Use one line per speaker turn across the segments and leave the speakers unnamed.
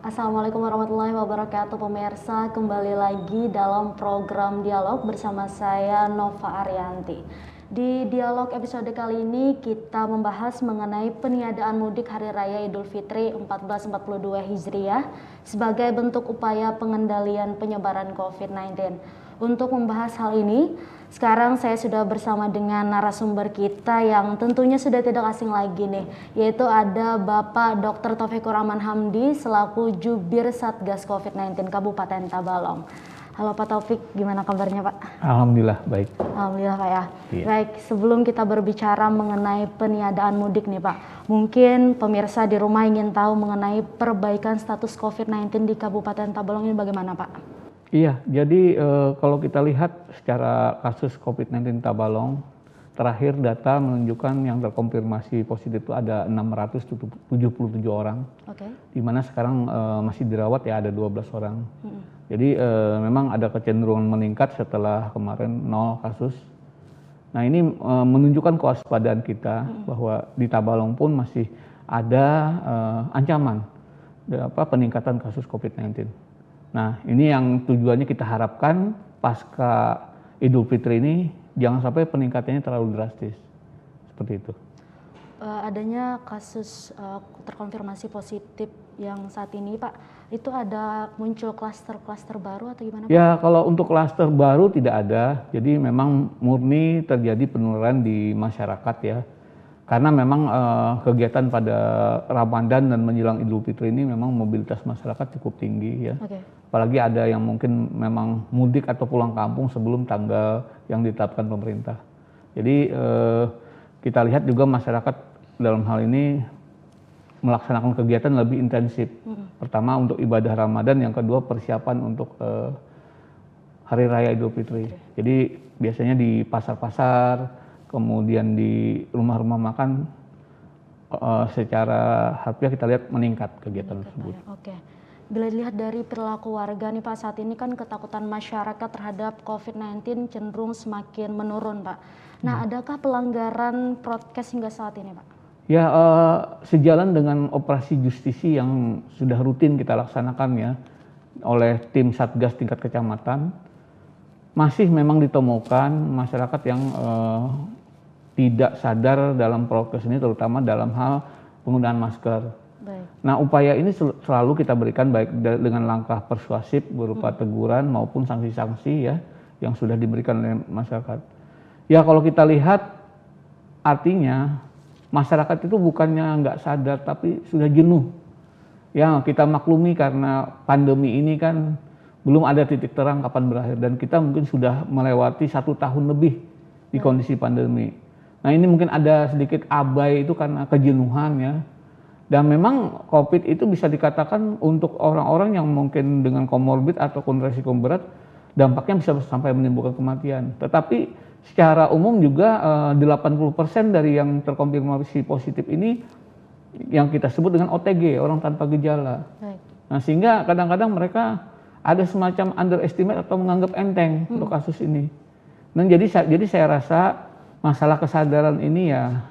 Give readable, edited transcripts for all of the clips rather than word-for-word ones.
Assalamualaikum warahmatullahi wabarakatuh pemirsa, kembali lagi dalam program dialog bersama saya Nova Arianti. Di dialog episode kali ini kita membahas mengenai peniadaan mudik Hari Raya Idul Fitri 1442 Hijriah sebagai bentuk upaya pengendalian penyebaran COVID-19. Untuk membahas hal ini, sekarang saya sudah bersama dengan narasumber kita yang tentunya sudah tidak asing lagi nih, yaitu ada Bapak Dr. Taufikur Rahman Hamdi selaku Jubir Satgas COVID-19 Kabupaten Tabalong. Halo Pak Taufik, gimana kabarnya Pak?
Alhamdulillah baik.
Alhamdulillah Pak ya.
Iya.
Baik, sebelum kita berbicara mengenai peniadaan mudik nih Pak, mungkin pemirsa di rumah ingin tahu mengenai perbaikan status COVID-19 di Kabupaten Tabalong ini bagaimana Pak?
Iya, jadi kalau kita lihat secara kasus COVID-19 Tabalong, terakhir data menunjukkan yang terkonfirmasi positif itu ada 677 orang.
Oke.
Di mana sekarang masih dirawat ya ada 12 orang. Jadi memang ada kecenderungan meningkat setelah kemarin 0 kasus. Nah ini menunjukkan kewaspadaan kita bahwa di Tabalong pun masih ada ancaman peningkatan kasus COVID-19. Nah ini yang tujuannya kita harapkan pasca Idul Fitri ini jangan sampai peningkatannya terlalu drastis, seperti itu.
Adanya kasus terkonfirmasi positif yang saat ini Pak, itu ada muncul klaster-klaster baru atau gimana Pak?
Ya kalau untuk klaster baru tidak ada, jadi memang murni terjadi penularan di masyarakat ya. Karena memang kegiatan pada Ramadan dan menjelang Idul Fitri ini memang mobilitas masyarakat cukup tinggi ya.
Okay.
Apalagi ada yang mungkin memang mudik atau pulang kampung sebelum tanggal yang ditetapkan pemerintah. Jadi kita lihat juga masyarakat dalam hal ini melaksanakan kegiatan lebih intensif. Pertama untuk ibadah Ramadan, yang kedua persiapan untuk Hari Raya Idul Fitri. Jadi biasanya di pasar-pasar, kemudian di rumah-rumah makan secara harfiah kita lihat meningkat kegiatan tersebut.
Oke. Bila dilihat dari perilaku warga nih Pak, saat ini kan ketakutan masyarakat terhadap COVID-19 cenderung semakin menurun Pak. Nah adakah pelanggaran prokes hingga saat ini Pak?
Ya sejalan dengan operasi justisi yang sudah rutin kita laksanakan ya oleh tim Satgas tingkat kecamatan, masih memang ditemukan masyarakat yang tidak sadar dalam prokes ini, terutama dalam hal penggunaan masker.
Baik.
Nah upaya ini selalu kita berikan baik dengan langkah persuasif berupa teguran maupun sanksi-sanksi ya yang sudah diberikan oleh masyarakat. Ya kalau kita lihat artinya masyarakat itu bukannya nggak sadar tapi sudah jenuh. Ya kita maklumi karena pandemi ini kan belum ada titik terang kapan berakhir dan kita mungkin sudah melewati 1 tahun lebih di kondisi pandemi. Nah ini mungkin ada sedikit abai itu karena kejenuhan ya. Dan memang COVID itu bisa dikatakan untuk orang-orang yang mungkin dengan komorbid ataupun resiko berat, dampaknya bisa sampai menimbulkan kematian. Tetapi secara umum juga 80% dari yang terkonfirmasi positif ini yang kita sebut dengan OTG, orang tanpa gejala.
Baik.
Nah sehingga kadang-kadang mereka ada semacam underestimate atau menganggap enteng untuk kasus ini. Dan jadi saya rasa masalah kesadaran ini ya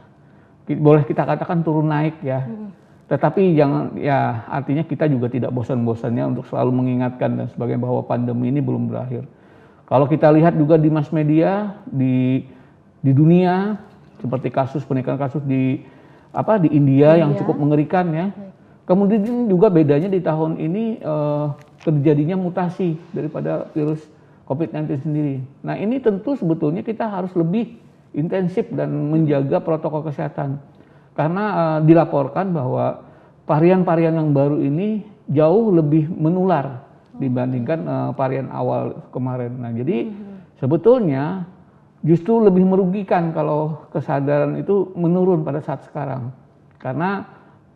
boleh kita katakan turun naik ya. Tetapi jangan ya artinya kita juga tidak bosan-bosannya untuk selalu mengingatkan dan sebagainya bahwa pandemi ini belum berakhir. Kalau kita lihat juga di mass media di dunia seperti peningkatan kasus di India yang cukup mengerikan ya. Kemudian juga bedanya di tahun ini terjadinya mutasi daripada virus COVID-19 sendiri. Nah ini tentu sebetulnya kita harus lebih intensif dan menjaga protokol kesehatan. Karena dilaporkan bahwa varian-varian yang baru ini jauh lebih menular dibandingkan varian awal kemarin. Nah jadi sebetulnya justru lebih merugikan kalau kesadaran itu menurun pada saat sekarang. Karena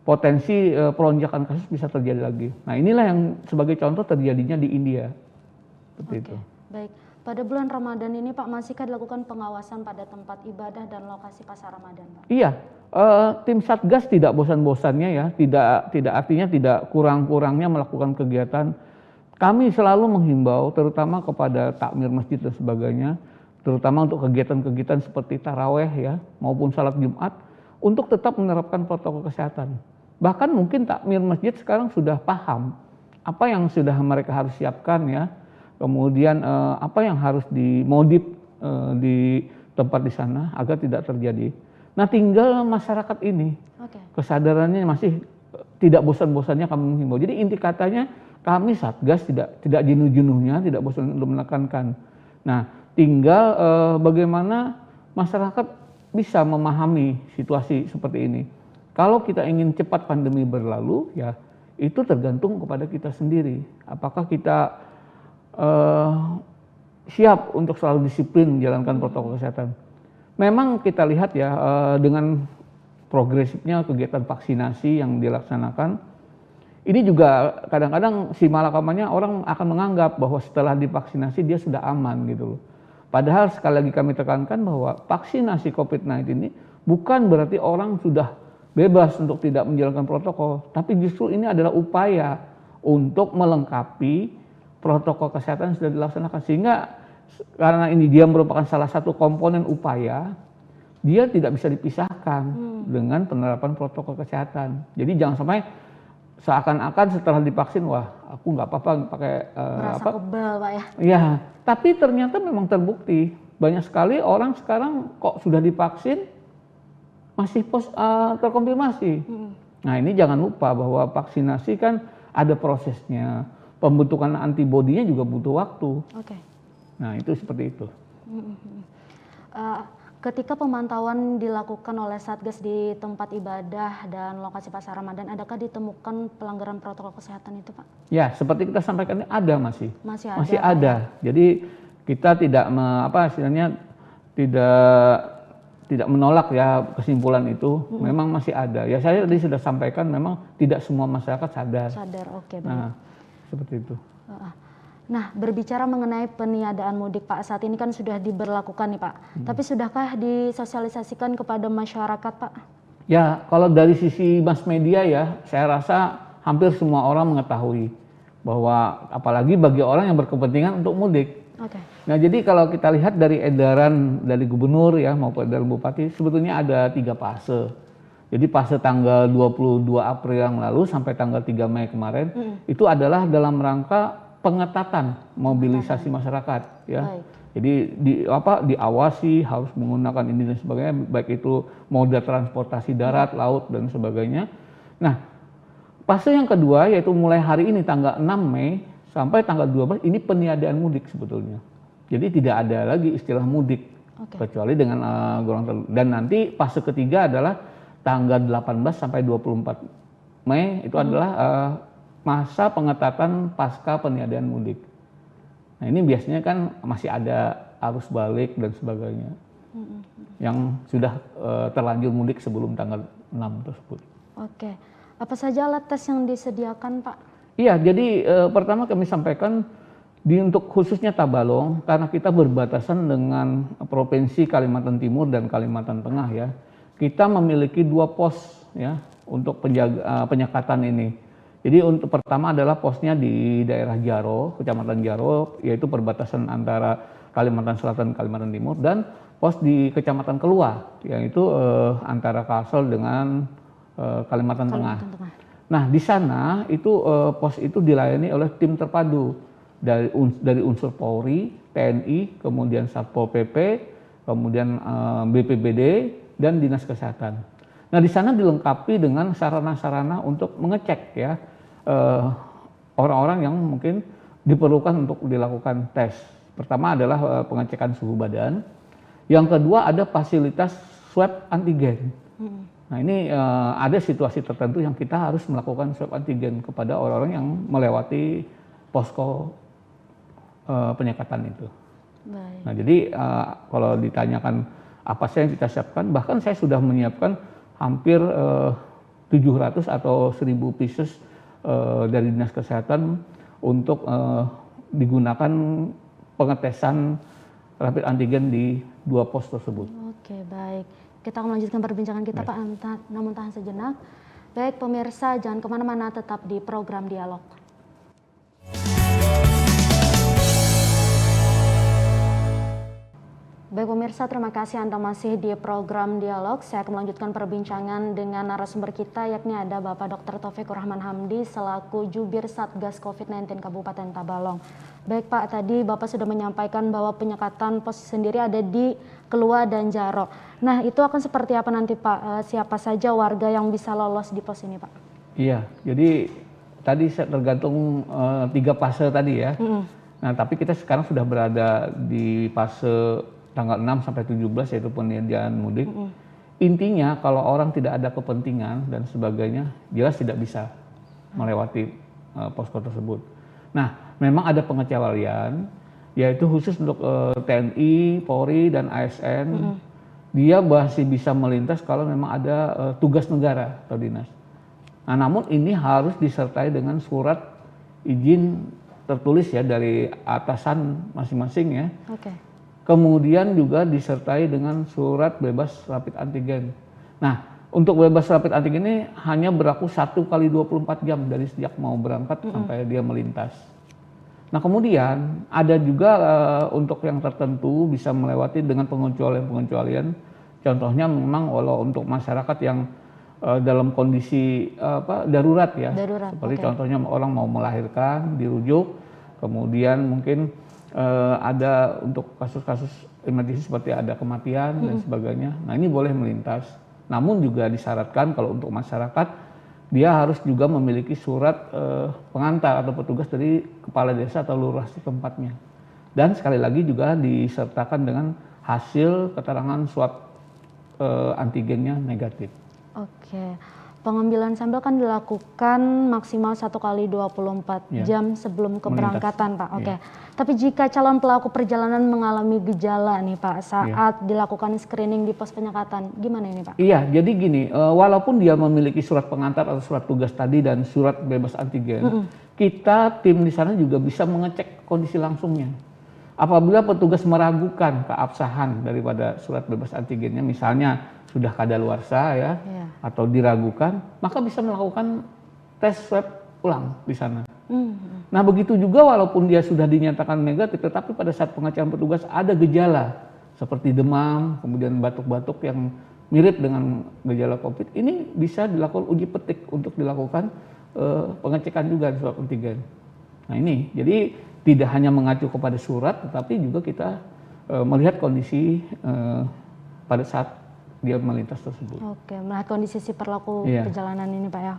potensi pelonjakan kasus bisa terjadi lagi. Nah inilah yang sebagai contoh terjadinya di India. Seperti itu.
Baik. Pada bulan Ramadan ini Pak, masihkah dilakukan pengawasan pada tempat ibadah dan lokasi pasar Ramadan Pak?
Iya, tim Satgas tidak bosan-bosannya ya, tidak artinya tidak kurang-kurangnya melakukan kegiatan. Kami selalu menghimbau terutama kepada takmir masjid dan sebagainya, terutama untuk kegiatan-kegiatan seperti taraweh ya maupun salat Jumat untuk tetap menerapkan protokol kesehatan. Bahkan mungkin takmir masjid sekarang sudah paham apa yang sudah mereka harus siapkan ya, kemudian apa yang harus dimodif di tempat di sana agar tidak terjadi. Nah, tinggal masyarakat ini kesadarannya masih tidak bosan-bosannya kami menghimbau. Jadi inti katanya kami Satgas tidak jenuh-jenuhnya, tidak bosan untuk menekankan. Nah, tinggal bagaimana masyarakat bisa memahami situasi seperti ini. Kalau kita ingin cepat pandemi berlalu, ya itu tergantung kepada kita sendiri. Apakah kita siap untuk selalu disiplin menjalankan protokol kesehatan. Memang kita lihat ya dengan progresifnya kegiatan vaksinasi yang dilaksanakan, ini juga kadang-kadang si malakamannya orang akan menganggap bahwa setelah divaksinasi dia sudah aman gitu loh. Padahal sekali lagi kami tekankan bahwa vaksinasi COVID-19 ini bukan berarti orang sudah bebas untuk tidak menjalankan protokol, tapi justru ini adalah upaya untuk melengkapi protokol kesehatan yang sudah dilaksanakan, sehingga karena ini dia merupakan salah satu komponen upaya, dia tidak bisa dipisahkan dengan penerapan protokol kesehatan. Jadi jangan sampai seakan-akan setelah divaksin, wah aku nggak apa-apa pakai
merasa kebal Pak ya.
Ya, tapi ternyata memang terbukti banyak sekali orang sekarang kok sudah divaksin masih terkonfirmasi. Nah, ini jangan lupa bahwa vaksinasi kan ada prosesnya. Pembentukan antibodinya juga butuh waktu. Nah, itu seperti itu.
Ketika pemantauan dilakukan oleh Satgas di tempat ibadah dan lokasi pasar Ramadan, adakah ditemukan pelanggaran protokol kesehatan itu, Pak?
Ya, seperti kita sampaikan ada masih
ada.
ada. Jadi kita tidak tidak menolak ya kesimpulan itu, memang masih ada. Ya saya tadi sudah sampaikan memang tidak semua masyarakat sadar.
Oke, baik.
Nah, seperti itu.
Nah, berbicara mengenai peniadaan mudik Pak, saat ini kan sudah diberlakukan nih Pak. Tapi sudahkah disosialisasikan kepada masyarakat Pak?
Ya, kalau dari sisi mass media ya, saya rasa hampir semua orang mengetahui bahwa apalagi bagi orang yang berkepentingan untuk mudik. Nah, jadi kalau kita lihat dari edaran dari gubernur ya maupun dari bupati, sebetulnya ada 3 fase. Jadi fase tanggal 22 April yang lalu sampai tanggal 3 Mei kemarin itu adalah dalam rangka pengetatan mobilisasi masyarakat ya.
Baik.
Jadi diawasi harus menggunakan ini dan sebagainya, baik itu moda transportasi darat, laut dan sebagainya. Nah, fase yang kedua yaitu mulai hari ini tanggal 6 Mei sampai tanggal 12 ini peniadaan mudik sebetulnya. Jadi tidak ada lagi istilah mudik kecuali dengan golongan tertentu. Dan nanti fase ketiga adalah tanggal 18 sampai 24 Mei itu adalah masa pengetatan pasca peniadaan mudik. Nah, ini biasanya kan masih ada arus balik dan sebagainya yang sudah terlanjur mudik sebelum tanggal 6 tersebut.
Apa saja alat tes yang disediakan Pak?
Iya, jadi pertama kami sampaikan untuk khususnya Tabalong, karena kita berbatasan dengan Provinsi Kalimantan Timur dan Kalimantan Tengah ya, kita memiliki 2 pos ya untuk penyekatan ini. Jadi untuk pertama adalah posnya di daerah Jaro, Kecamatan Jaro, yaitu perbatasan antara Kalimantan Selatan dan Kalimantan Timur, dan pos di Kecamatan Kelua, yaitu antara Kalsel dengan Kalimantan Tengah. Nah, di sana itu pos itu dilayani oleh tim terpadu dari unsur Polri, TNI, kemudian Satpol PP, kemudian BPBD dan Dinas Kesehatan. Nah, di sana dilengkapi dengan sarana-sarana untuk mengecek ya orang-orang yang mungkin diperlukan untuk dilakukan tes. Pertama adalah pengecekan suhu badan. Yang kedua ada fasilitas swab antigen. Nah, ini ada situasi tertentu yang kita harus melakukan swab antigen kepada orang-orang yang melewati posko penyekatan itu.
Baik.
Nah, jadi kalau ditanyakan apa sih yang kita siapkan, bahkan saya sudah menyiapkan hampir 700 atau 1000 pieces dari Dinas Kesehatan untuk digunakan pengetesan rapid antigen di 2 pos tersebut.
Oke, baik. Kita akan melanjutkan perbincangan kita Pak, namun tahan sejenak. Baik pemirsa, jangan kemana-mana, tetap di program Dialog. Baik pemirsa, terima kasih Anda masih di program Dialog. Saya akan melanjutkan perbincangan dengan narasumber kita, yakni ada Bapak Dr. Taufikur Rahman Hamdi selaku Jubir Satgas COVID-19 Kabupaten Tabalong. Baik Pak, tadi Bapak sudah menyampaikan bahwa penyekatan pos sendiri ada di Kelua dan Jaro. Nah, itu akan seperti apa nanti Pak? Siapa saja warga yang bisa lolos di pos ini Pak?
Iya, jadi tadi tergantung 3 fase tadi ya. Nah, tapi kita sekarang sudah berada di fase tanggal 6 sampai 17 yaitu penyediaan mudik. Intinya kalau orang tidak ada kepentingan dan sebagainya, jelas tidak bisa melewati posko tersebut. Nah, memang ada pengecualian, yaitu khusus untuk TNI, Polri, dan ASN. Dia masih bisa melintas kalau memang ada tugas negara atau dinas. Nah, namun ini harus disertai dengan surat izin tertulis ya dari atasan masing-masing ya. Kemudian juga disertai dengan surat bebas rapid antigen. Nah, untuk bebas rapid antigen ini hanya berlaku 1 kali 24 jam dari sejak mau berangkat sampai dia melintas. Nah, kemudian ada juga untuk yang tertentu bisa melewati dengan pengecualian-pengecualian. Contohnya memang walau untuk masyarakat yang dalam kondisi darurat ya. Seperti contohnya orang mau melahirkan, dirujuk, kemudian mungkin ada untuk kasus-kasus emergensi seperti ada kematian dan sebagainya. Nah, ini boleh melintas. Namun juga disyaratkan kalau untuk masyarakat dia harus juga memiliki surat pengantar atau petugas dari kepala desa atau lurah setempatnya. Dan sekali lagi juga disertakan dengan hasil keterangan swab antigennya negatif.
Pengambilan sampel kan dilakukan maksimal 1 kali 24 jam sebelum keberangkatan Pak. Tapi jika calon pelaku perjalanan mengalami gejala nih Pak saat dilakukan screening di pos penyekatan, gimana ini Pak?
Iya, jadi gini, walaupun dia memiliki surat pengantar atau surat tugas tadi dan surat bebas antigen, kita tim di sana juga bisa mengecek kondisi langsungnya. Apabila petugas meragukan keabsahan daripada surat bebas antigennya, misalnya sudah kadaluarsa ya, atau diragukan, maka bisa melakukan tes swab ulang di sana. Nah, begitu juga walaupun dia sudah dinyatakan negatif, tetapi pada saat pengecekan petugas ada gejala seperti demam, kemudian batuk-batuk yang mirip dengan gejala COVID, ini bisa dilakukan uji petik untuk dilakukan pengecekan juga di swab antigen. Nah, ini jadi tidak hanya mengacu kepada surat, tetapi juga kita melihat kondisi pada saat dia melintas tersebut.
Melihat kondisi si pelaku perjalanan ini Pak ya.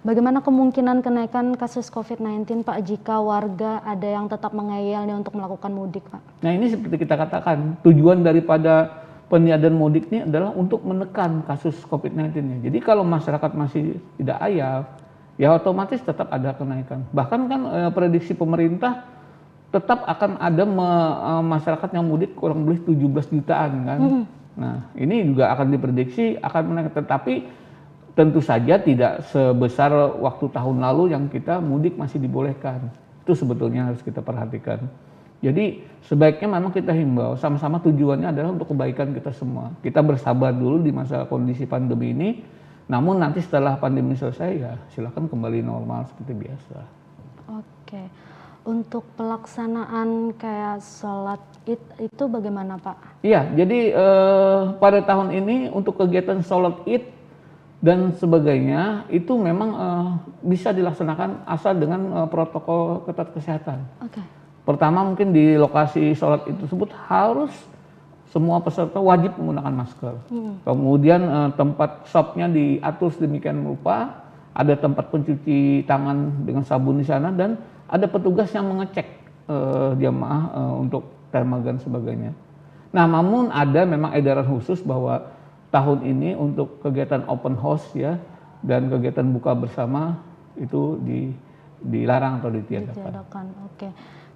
Bagaimana kemungkinan kenaikan kasus COVID-19 Pak jika warga ada yang tetap mengeyel nih untuk melakukan mudik Pak?
Nah, ini seperti kita katakan, tujuan daripada peniadaan mudik ini adalah untuk menekan kasus COVID-19-nya. Jadi kalau masyarakat masih tidak ayal, ya otomatis tetap ada kenaikan. Bahkan kan prediksi pemerintah tetap akan ada masyarakat yang mudik kurang lebih 17 jutaan kan. Nah, ini juga akan diprediksi akan menaik, tetapi tentu saja tidak sebesar waktu tahun lalu yang kita mudik masih dibolehkan. Itu sebetulnya harus kita perhatikan. Jadi sebaiknya memang kita himbau, sama-sama tujuannya adalah untuk kebaikan kita semua. Kita bersabar dulu di masa kondisi pandemi ini, namun nanti setelah pandemi selesai ya silakan kembali normal seperti biasa.
Untuk pelaksanaan kayak sholat Id itu bagaimana Pak?
Iya, jadi pada tahun ini untuk kegiatan sholat Id dan sebagainya itu memang bisa dilaksanakan asal dengan protokol ketat kesehatan. Pertama mungkin di lokasi sholat Id tersebut harus semua peserta wajib menggunakan masker. Kemudian tempat shopnya diatur sedemikian rupa, ada tempat pencuci tangan dengan sabun di sana dan ada petugas yang mengecek jamaah untuk thermal gun sebagainya. Nah, namun ada memang edaran khusus bahwa tahun ini untuk kegiatan open house ya dan kegiatan buka bersama itu dilarang atau ditiadakan.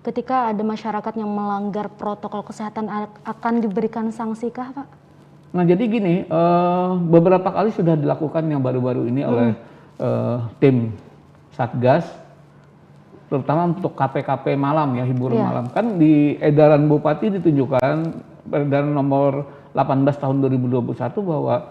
Ketika ada masyarakat yang melanggar protokol kesehatan akan diberikan sanksi kah Pak?
Nah, jadi gini, beberapa kali sudah dilakukan yang baru-baru ini oleh tim Satgas, terutama untuk KP-KP malam ya, hiburan malam. Kan di edaran Bupati ditunjukkan, edaran nomor 18 tahun 2021 bahwa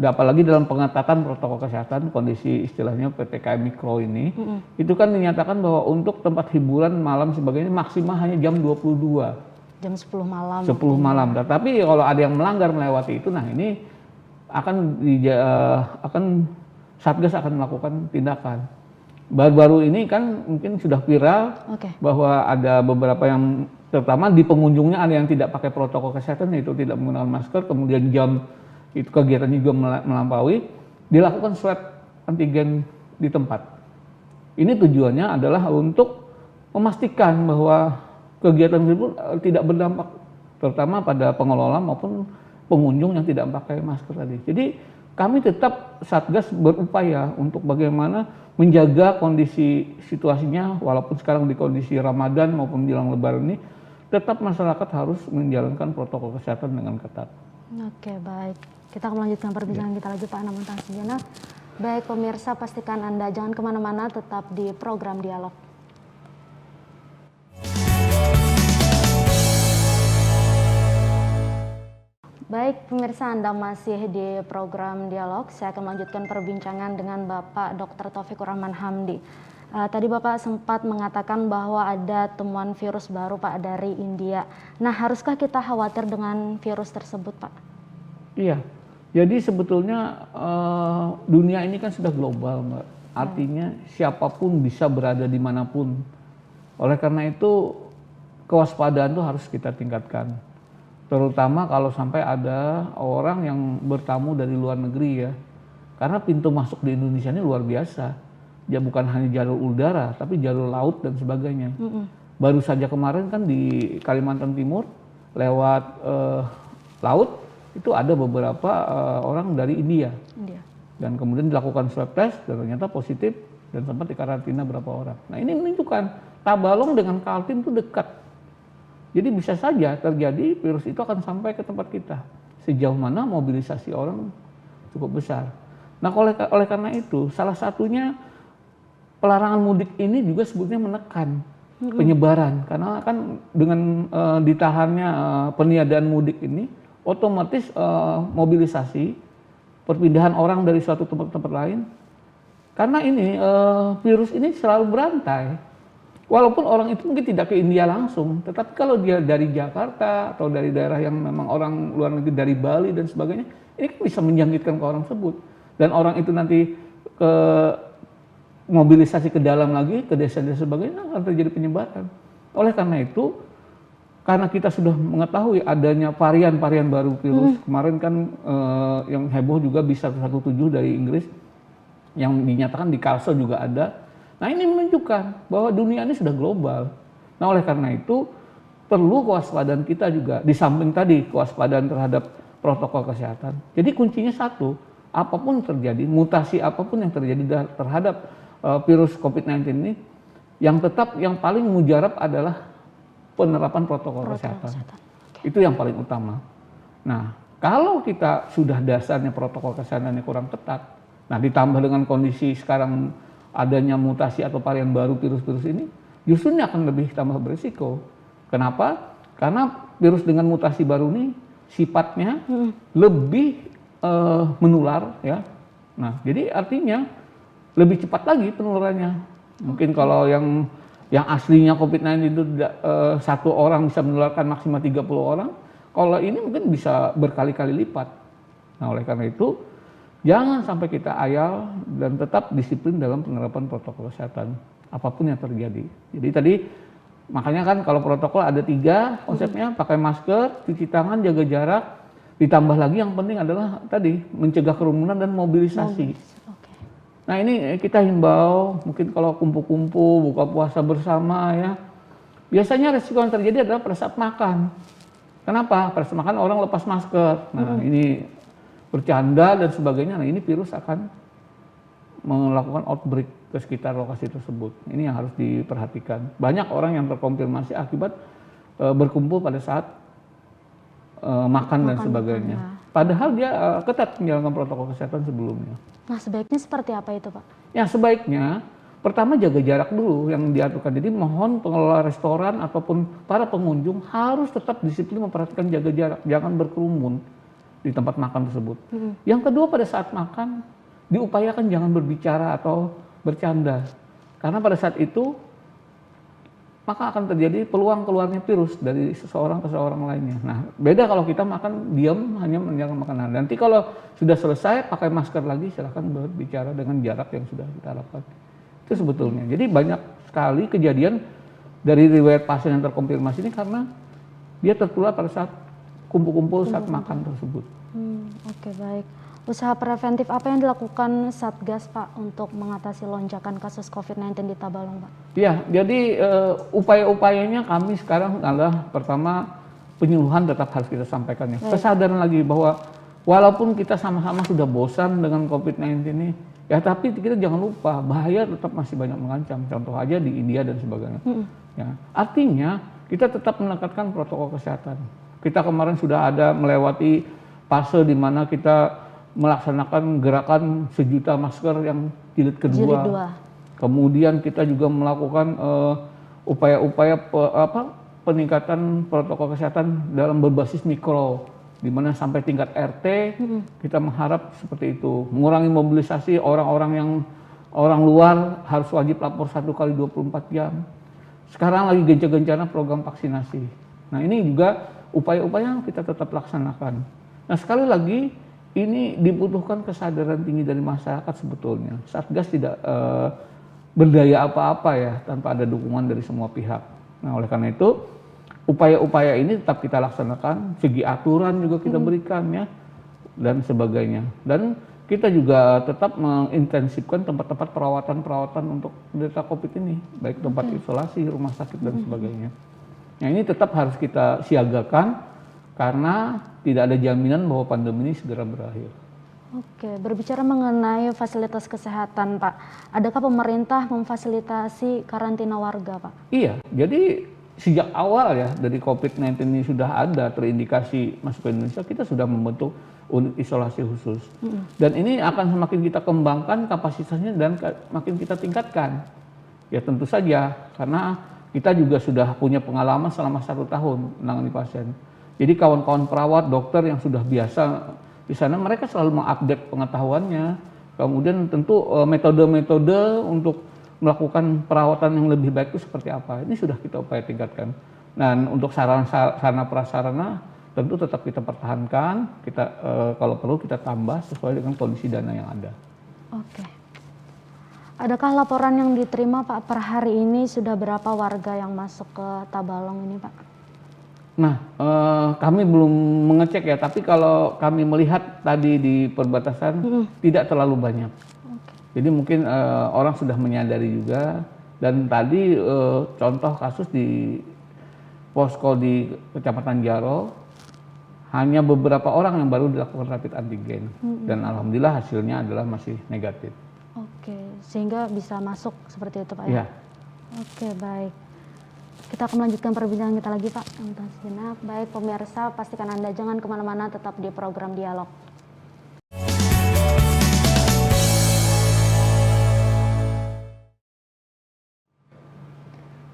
apalagi dalam pengetatan protokol kesehatan, kondisi istilahnya PPKM Mikro ini, itu kan dinyatakan bahwa untuk tempat hiburan malam sebagainya maksimal hanya jam 22.
Jam 10 malam.
10 malam. Tetapi kalau ada yang melanggar melewati itu, nah ini akan Satgas akan melakukan tindakan. Baru-baru ini kan mungkin sudah viral bahwa ada beberapa yang, terutama di pengunjungnya ada yang tidak pakai protokol kesehatan, yaitu tidak menggunakan masker, kemudian jam itu kegiatannya juga melampaui, dilakukan swab antigen di tempat. Ini tujuannya adalah untuk memastikan bahwa kegiatan tersebut tidak berdampak, terutama pada pengelola maupun pengunjung yang tidak pakai masker tadi. Jadi kami tetap Satgas berupaya untuk bagaimana menjaga kondisi situasinya, walaupun sekarang di kondisi Ramadan maupun menjelang Lebaran ini, tetap masyarakat harus menjalankan protokol kesehatan dengan ketat.
Oke, baik. Kita akan melanjutkan perbincangan kita lagi Pak, namun tahan sejenak. Baik pemirsa, pastikan Anda jangan kemana-mana, tetap di program Dialog. Baik pemirsa, Anda masih di program Dialog. Saya akan melanjutkan perbincangan dengan Bapak Dr. Taufikur Rahman Hamdi. Tadi Bapak sempat mengatakan bahwa ada temuan virus baru Pak dari India. Nah, haruskah kita khawatir dengan virus tersebut Pak?
Iya, jadi sebetulnya dunia ini kan sudah global Mbak. Artinya siapapun bisa berada dimanapun. Oleh karena itu kewaspadaan itu harus kita tingkatkan. Terutama kalau sampai ada orang yang bertamu dari luar negeri ya. Karena pintu masuk di Indonesia ini luar biasa. Ya bukan hanya jalur udara, tapi jalur laut dan sebagainya. Baru saja kemarin kan di Kalimantan Timur lewat laut itu ada beberapa orang dari India. Dan kemudian dilakukan swab test dan ternyata positif dan sempat dikarantina berapa orang. Nah ini menunjukkan Tabalong dengan Kaltim itu dekat. Jadi bisa saja terjadi virus itu akan sampai ke tempat kita. Sejauh mana mobilisasi orang cukup besar. Nah oleh karena itu salah satunya pelarangan mudik ini juga sebetulnya menekan penyebaran. Karena kan dengan ditahannya peniadaan mudik ini otomatis mobilisasi perpindahan orang dari suatu tempat ke tempat lain. Karena ini virus ini selalu berantai. Walaupun orang itu mungkin tidak ke India langsung, tetapi kalau dia dari Jakarta atau dari daerah yang memang orang luar negeri, dari Bali dan sebagainya, ini kan bisa menjangkitkan ke orang tersebut. Dan orang itu nanti ke mobilisasi ke dalam lagi, ke desa-desa sebagainya, akan terjadi penyebaran. Oleh karena itu, karena kita sudah mengetahui adanya varian-varian baru virus, kemarin kan yang heboh juga B117 dari Inggris, yang dinyatakan di Kalso juga ada. Nah ini menunjukkan bahwa dunia ini sudah global. Nah oleh karena itu perlu kewaspadaan kita juga, di samping tadi kewaspadaan terhadap protokol kesehatan. Jadi kuncinya satu, apapun terjadi, mutasi apapun yang terjadi terhadap virus COVID-19 ini, yang tetap yang paling mujarab adalah penerapan protokol kesehatan. Itu yang paling utama. Nah kalau kita sudah dasarnya protokol kesehatannya kurang ketat, nah ditambah dengan kondisi sekarang adanya mutasi atau varian baru virus-virus ini, justru ini akan lebih tambah berisiko. Kenapa? Karena virus dengan mutasi baru ini sifatnya lebih menular ya. Nah, jadi artinya lebih cepat lagi penularannya. Mungkin kalau yang aslinya COVID-19 itu satu orang bisa menularkan maksimal 30 orang, kalau ini mungkin bisa berkali-kali lipat. Nah, oleh karena itu jangan sampai kita ayal dan tetap disiplin dalam penerapan protokol kesehatan apapun yang terjadi. Jadi tadi makanya kan kalau protokol ada 3 konsepnya, pakai masker, cuci tangan, jaga jarak, ditambah lagi yang penting adalah tadi mencegah kerumunan dan mobilisasi. Nah ini kita himbau, mungkin kalau kumpul-kumpul, buka puasa bersama ya, biasanya resiko yang terjadi adalah pada saat makan. Kenapa? Pada saat makan orang lepas masker. Nah ini bercanda dan sebagainya, nah ini virus akan melakukan outbreak ke sekitar lokasi tersebut. Ini yang harus diperhatikan. Banyak orang yang terkonfirmasi akibat berkumpul pada saat makan dan sebagainya. Padahal dia ketat menjalankan protokol kesehatan sebelumnya.
Nah sebaiknya seperti apa itu Pak? Ya
sebaiknya pertama jaga jarak dulu yang diaturkan. Jadi mohon pengelola restoran ataupun para pengunjung harus tetap disiplin memperhatikan jaga jarak, jangan berkerumun di tempat makan tersebut. Yang kedua pada saat makan diupayakan jangan berbicara atau bercanda. Karena pada saat itu maka akan terjadi peluang keluarnya virus dari seseorang ke seseorang lainnya. Nah, beda kalau kita makan diam hanya menjaga makanan. Nanti kalau sudah selesai pakai masker lagi, silahkan berbicara dengan jarak yang sudah kita lakukan. Itu sebetulnya. Jadi banyak sekali kejadian dari riwayat pasien yang terkonfirmasi ini karena dia tertular pada saat kumpul-kumpul saat makan tersebut.
Oke, baik. Usaha preventif apa yang dilakukan Satgas, Pak, untuk mengatasi lonjakan kasus COVID-19 di Tabalong, Pak?
Ya, jadi upaya-upayanya kami sekarang adalah pertama penyuluhan tetap harus kita sampaikan ya. Kesadaran lagi bahwa walaupun kita sama-sama sudah bosan dengan COVID-19 ini, ya tapi kita jangan lupa bahaya tetap masih banyak mengancam. Contoh aja di India dan sebagainya. Ya, artinya kita tetap menekankan protokol kesehatan. Kita kemarin sudah ada melewati fase di mana kita melaksanakan gerakan 1 juta masker yang jilid kedua. Kemudian kita juga melakukan upaya-upaya peningkatan protokol kesehatan dalam berbasis mikro, di mana sampai tingkat RT kita mengharap seperti itu, mengurangi mobilisasi orang luar harus wajib lapor 1 kali 24 jam. Sekarang lagi gencar-gencarnya program vaksinasi. Nah, ini juga upaya-upaya yang kita tetap laksanakan. Nah, sekali lagi ini dibutuhkan kesadaran tinggi dari masyarakat sebetulnya. Satgas tidak berdaya apa-apa ya tanpa ada dukungan dari semua pihak. Nah, oleh karena itu upaya-upaya ini tetap kita laksanakan, segi aturan juga kita berikan ya dan sebagainya. Dan kita juga tetap mengintensifkan tempat-tempat perawatan untuk penderita COVID ini, baik tempat isolasi, rumah sakit dan sebagainya. Nah, ini tetap harus kita siagakan karena tidak ada jaminan bahwa pandemi ini segera berakhir.
Oke, berbicara mengenai fasilitas kesehatan, Pak, adakah pemerintah memfasilitasi karantina warga, Pak?
Iya, jadi sejak awal ya dari COVID-19 ini sudah ada terindikasi masuk ke Indonesia, kita sudah membentuk unit isolasi khusus. Dan ini akan semakin kita kembangkan kapasitasnya dan makin kita tingkatkan. Ya tentu saja, karena kita juga sudah punya pengalaman selama 1 tahun menangani pasien. Jadi kawan-kawan perawat, dokter yang sudah biasa di sana, mereka selalu mengupdate pengetahuannya. Kemudian tentu metode-metode untuk melakukan perawatan yang lebih baik itu seperti apa. Ini sudah kita upaya tingkatkan. Dan untuk sarana prasarana tentu tetap kita pertahankan. Kita kalau perlu kita tambah sesuai dengan kondisi dana yang ada.
Oke. Adakah laporan yang diterima, Pak, per hari ini sudah berapa warga yang masuk ke Tabalong ini, Pak?
Nah, kami belum mengecek ya, tapi kalau kami melihat tadi di perbatasan tidak terlalu banyak. Jadi mungkin orang sudah menyadari juga, dan tadi contoh kasus di posko di Kecamatan Jaro, hanya beberapa orang yang baru dilakukan rapid antigen, dan alhamdulillah hasilnya adalah masih negatif.
Oke, sehingga bisa masuk seperti itu, Pak
ya?
Oke, baik. Kita akan melanjutkan perbincangan kita lagi, Pak. Baik, pemirsa, pastikan Anda jangan kemana-mana, tetap di program Dialog.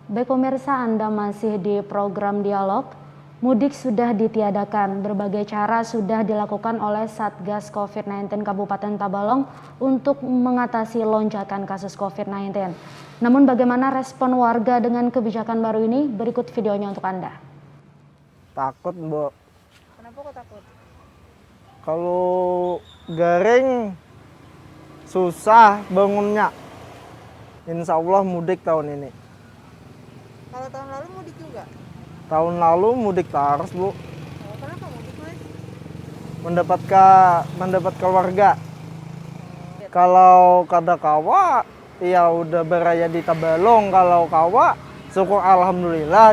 Baik pemirsa, Anda masih di program Dialog. Mudik sudah ditiadakan, berbagai cara sudah dilakukan oleh Satgas COVID-19 Kabupaten Tabalong untuk mengatasi lonjakan kasus COVID-19. Namun bagaimana respon warga dengan kebijakan baru ini? Berikut videonya untuk Anda.
Takut, Mbak.
Kenapa kok takut?
Kalau garing susah bangunnya. Insya Allah mudik tahun ini.
Kalau tahun lalu mudik juga?
Tahun lalu mudik terus, Bu.
Oh, kenapa mudik, Mas?
Mendapat keluarga. Kalau kada kawa, ya udah beraya di Tabalong. Kalau kawa, syukur alhamdulillah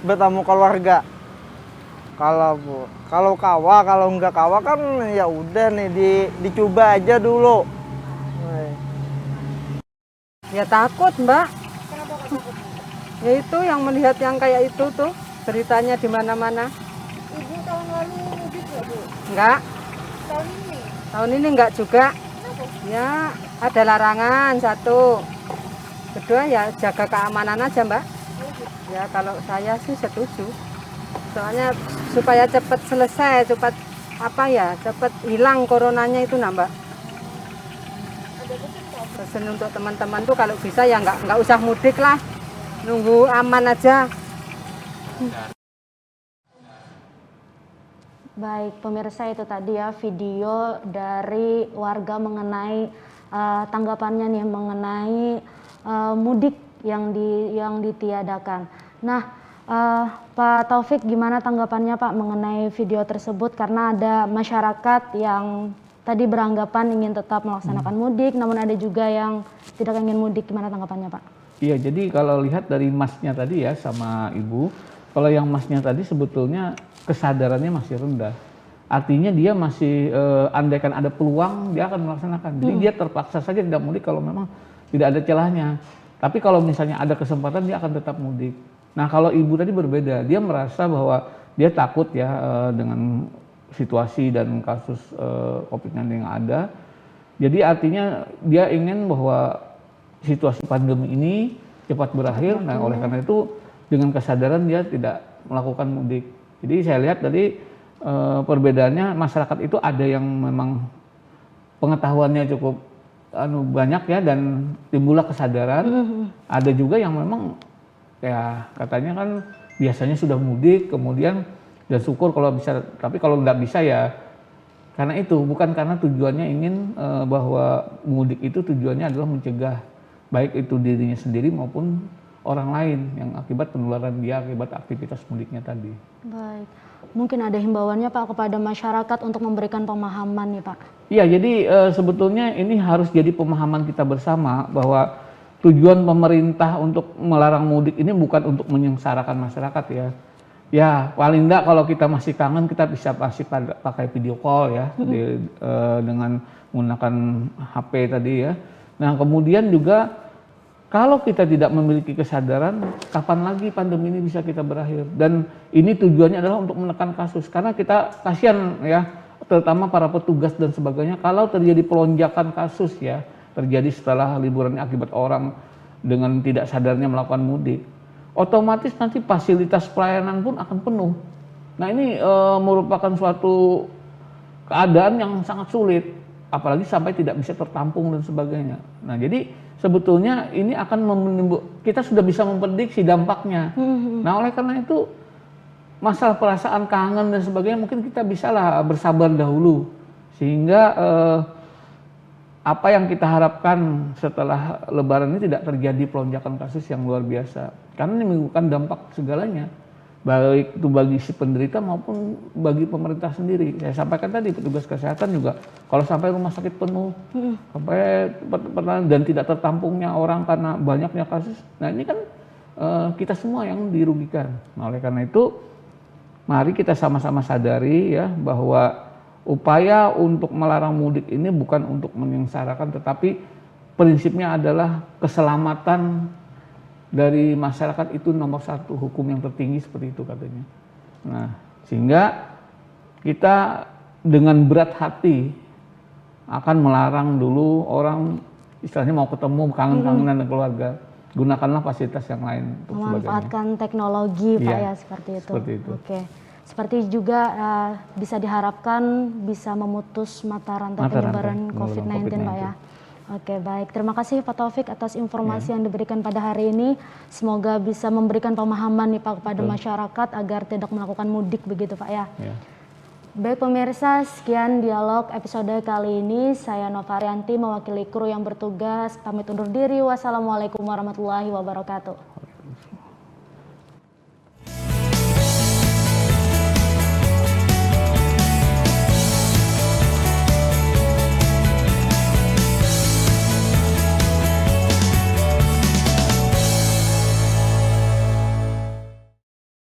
bertemu keluarga. Kalau kawa, kalau enggak kawa kan ya udah nih dicoba aja dulu.
Ya takut, Mbak.
Kenapa kok takut?
Ya itu yang melihat yang kayak itu tuh beritanya di mana-mana.
Ibu tahun lalu mudik nggak, Bu?
Enggak,
Tahun ini?
tahun ini enggak juga.
Kenapa?
Ya ada larangan satu. Kedua ya jaga keamanan aja, Mbak. Ya kalau saya sih setuju. Soalnya supaya cepat selesai, cepat hilang coronanya itu, nah, Mbak.
Ada pesan nggak?
Pesan untuk teman-teman tuh kalau bisa ya nggak usah mudik lah. nunggu aman aja.
Baik, pemirsa, itu tadi ya video dari warga mengenai tanggapannya nih mengenai mudik yang ditiadakan. Nah, Pak Taufik, gimana tanggapannya Pak mengenai video tersebut? Karena ada masyarakat yang tadi beranggapan ingin tetap melaksanakan mudik, namun ada juga yang tidak ingin mudik. Gimana tanggapannya Pak?
Iya, jadi kalau lihat dari masnya tadi ya sama Ibu, kalau yang masnya tadi sebetulnya kesadarannya masih rendah. Artinya dia masih andaikan ada peluang dia akan melaksanakan. Jadi dia terpaksa saja tidak mudik kalau memang tidak ada celahnya. Tapi kalau misalnya ada kesempatan dia akan tetap mudik. Nah, kalau Ibu tadi berbeda, dia merasa bahwa dia takut ya dengan situasi dan kasus COVID-19 yang ada. Jadi artinya dia ingin bahwa situasi pandemi ini cepat berakhir. Nah, oleh karena itu dengan kesadaran dia tidak melakukan mudik. Jadi saya lihat tadi perbedaannya masyarakat itu ada yang memang pengetahuannya cukup banyak ya dan timbullah kesadaran. Ada juga yang memang ya katanya kan biasanya sudah mudik kemudian dan syukur kalau bisa, tapi kalau nggak bisa ya karena itu bukan karena tujuannya ingin bahwa mudik itu tujuannya adalah mencegah baik itu dirinya sendiri maupun orang lain yang akibat penularan dia akibat aktivitas mudiknya tadi.
Baik, mungkin ada himbauannya Pak kepada masyarakat untuk memberikan pemahaman nih Pak.
Iya, jadi sebetulnya ini harus jadi pemahaman kita bersama bahwa tujuan pemerintah untuk melarang mudik ini bukan untuk menyengsarakan masyarakat ya. Ya paling enggak kalau kita masih kangen kita bisa pakai video call ya dengan menggunakan HP tadi ya. Nah kemudian juga kalau kita tidak memiliki kesadaran, kapan lagi pandemi ini bisa kita berakhir? Dan ini tujuannya adalah untuk menekan kasus. Karena kita kasihan ya, terutama para petugas dan sebagainya, kalau terjadi pelonjakan kasus ya, terjadi setelah liburannya akibat orang dengan tidak sadarnya melakukan mudik, otomatis nanti fasilitas pelayanan pun akan penuh. Nah ini merupakan suatu keadaan yang sangat sulit, apalagi sampai tidak bisa tertampung dan sebagainya. Nah jadi sebetulnya ini akan kita sudah bisa memprediksi dampaknya. Nah oleh karena itu masalah perasaan kangen dan sebagainya mungkin kita bisalah bersabar dahulu sehingga apa yang kita harapkan setelah Lebaran ini tidak terjadi pelonjakan kasus yang luar biasa. Karena ini menimbulkan dampak segalanya, baik itu bagi si penderita maupun bagi pemerintah sendiri. Saya sampaikan tadi petugas kesehatan juga kalau sampai rumah sakit penuh, sampai dan tidak tertampungnya orang karena banyaknya kasus. Nah ini kan kita semua yang dirugikan. Nah, oleh karena itu mari kita sama-sama sadari ya bahwa upaya untuk melarang mudik ini bukan untuk menyengsarakan, tetapi prinsipnya adalah keselamatan dari masyarakat itu nomor satu, hukum yang tertinggi seperti itu katanya. Nah, sehingga kita dengan berat hati akan melarang dulu orang istilahnya mau ketemu kangen-kangenan dengan keluarga. Gunakanlah fasilitas yang lain untuk
memanfaatkan teknologi Pak ya seperti itu.
Seperti itu.
Oke. Seperti juga bisa diharapkan bisa memutus mata rantai penyebaran COVID-19 Pak ya. Oke, baik. Terima kasih Pak Taufik atas informasi yang diberikan pada hari ini. Semoga bisa memberikan pemahaman nih Pak kepada masyarakat agar tidak melakukan mudik begitu Pak ya. Baik pemirsa, sekian dialog episode kali ini. Saya Nova Arianti mewakili kru yang bertugas. Pamit undur diri. Wassalamualaikum warahmatullahi wabarakatuh.